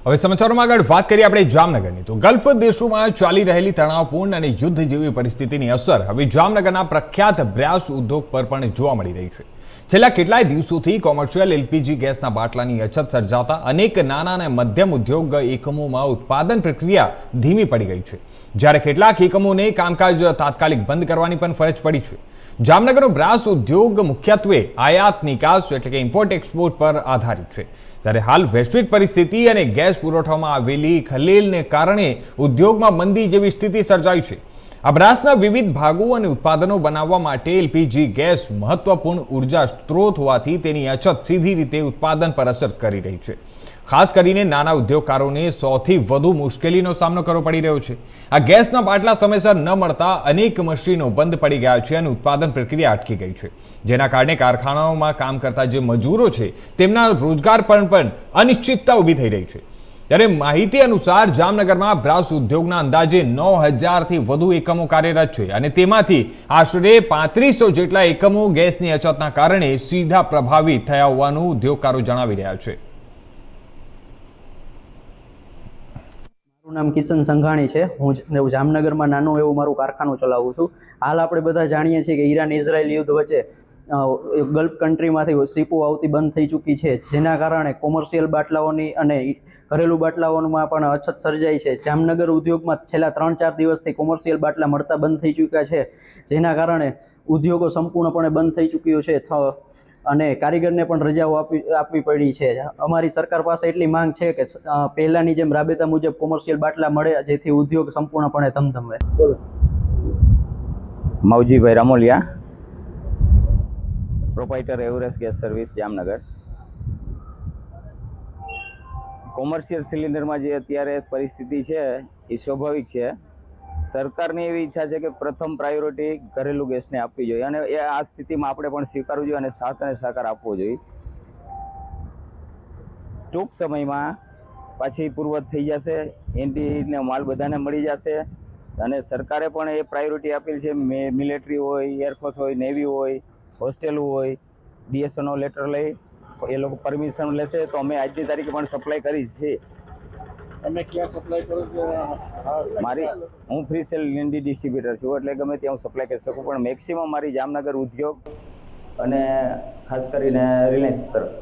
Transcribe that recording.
હવે સમાચારોમાં આગળ વાત કરીએ આપણે જામનગરની તો ગલ્ફ દેશોમાં ચાલી રહેલી તણાવપૂર્ણ અને યુદ્ધ જેવી પરિસ્થિતિની અસર હવે જામનગરના પ્રખ્યાત બ્રાસ ઉદ્યોગ પર પણ જોવા મળી રહી છે। છેલ્લા કેટલાય દિવસોથી કોમર્શિયલ એલપીજી ગેસના બાટલાની અછત સર્જાતા અનેક નાના અને મધ્યમ ઉદ્યોગ એકમોમાં ઉત્પાદન પ્રક્રિયા ધીમી પડી ગઈ છે, જ્યારે કેટલાક એકમોને કામકાજ તાત્કાલિક બંધ કરવાની પણ ફરજ પડી છે। જામનગરનો બ્રાસ ઉદ્યોગ મુખ્યત્વે આયાત નિકાસ એટલે કે ઇમ્પોર્ટ એક્સપોર્ટ પર આધારિત છે, ત્યારે હાલ વૈશ્વિક પરિસ્થિતિ અને ગેસ પુરવઠામાં આવેલી ખલેલને કારણે ઉદ્યોગમાં મંદી જેવી સ્થિતિ સર્જાઈ છે। આ બ્રાસના વિવિધ ભાગો અને ઉત્પાદનો બનાવવા માટે એલપીજી ગેસ મહત્વપૂર્ણ ઉર્જા સ્ત્રોત હોવાથી તેની અછત સીધી રીતે ઉત્પાદન પર અસર કરી રહી છે। ખાસ કરીને નાના ઉદ્યોગકારોને સૌથી વધુ મુશ્કેલીનો સામનો કરવો પડી રહ્યો છે। આ ગેસના બાટલા સમયસર ન મળતા અનેક મશીનો બંધ પડી ગયા છે અને ઉત્પાદન પ્રક્રિયા અટકી ગઈ છે, જેના કારણે કારખાનાઓમાં કામ કરતા જે મજૂરો છે તેમના રોજગાર પર પણ અનિશ્ચિતતા ઊભી થઈ રહી છે। ત્યારે માહિતી અનુસાર જામનગરમાં બ્રાસ ઉદ્યોગના અંદાજે 9000 થી વધુ એકમો કાર્યરત છે અને તેમાંથી આશરે 3500 જેટલા એકમો ગેસની અછતના કારણે સીધા પ્રભાવિત થયા હોવાનું ઉદ્યોગકારો જણાવી રહ્યા છે। મારું નામ કિશન સંઘાણી છે। હું જામનગરમાં નાનું એવું મારું કારખાનું ચલાવું છું। હાલ આપણે બધા જાણીએ છીએ કે ઈરાન ઇઝરાયલ યુદ્ધ વચ્ચે ગલ્ફ કન્ટ્રીમાંથી શીપો આવતી બંધ થઈ ચૂકી છે, જેના કારણે કોમર્શિયલ બાટલાઓની અને ઘરેલું બાટલાઓમાં પણ અછત સર્જાઈ છે। જામનગર ઉદ્યોગમાં છેલ્લા 3-4 દિવસથી કોમર્શિયલ બાટલા મળતા બંધ થઈ ચૂક્યા છે, જેના કારણે ઉદ્યોગો સંપૂર્ણપણે બંધ થઈ ચૂક્યો છે અને કારીગરને પણ રજાઓ આપવી પડી છે। અમારી સરકાર પાસે એટલી માંગ છે કે પહેલાની જેમ રાબેતા મુજબ કોમર્શિયલ બાટલા મળે, જેથી ઉદ્યોગ સંપૂર્ણપણે ધમધમે। Maujibhai Ramoliya, proprietor Everest gas service Jamnagar. Commercial સિલિન્ડરમાં જે અત્યારે પરિસ્થિતિ છે એ સ્વાભાવિક છે। સરકારની એવી ઈચ્છા છે કે પ્રથમ પ્રાયોરિટી ઘરેલું ગેસને આપવી જોઈએ અને એ આ સ્થિતિમાં આપણે પણ સ્વીકારવું જોઈએ અને સાથ અને સહકાર આપવો જોઈએ। ટૂંક સમયમાં પાછી પૂર્વત થઈ જશે, એનટીને માલ બધાને મળી જશે અને સરકારે પણ એ પ્રાયોરિટી આપેલ છે। મિલિટરી હોય, એરફોર્સ હોય, નેવી હોય, હોસ્ટેલ હોય, ડીએસઓનો લેટર લઈ એ લોકો પરમિશન લેશે તો અમે આજની તારીખે પણ સપ્લાય કરી છે। તમે ક્યાં સપ્લાય કરો છો? હું ફ્રી સેલ ઇન્ડી ડિસ્ટ્રીબ્યુટર છું, એટલે ગમે ત્યાં હું સપ્લાય કરી શકું, પણ મેક્સિમમ મારી જામનગર ઉદ્યોગ અને ખાસ કરીને રિલાયન્સ તરફ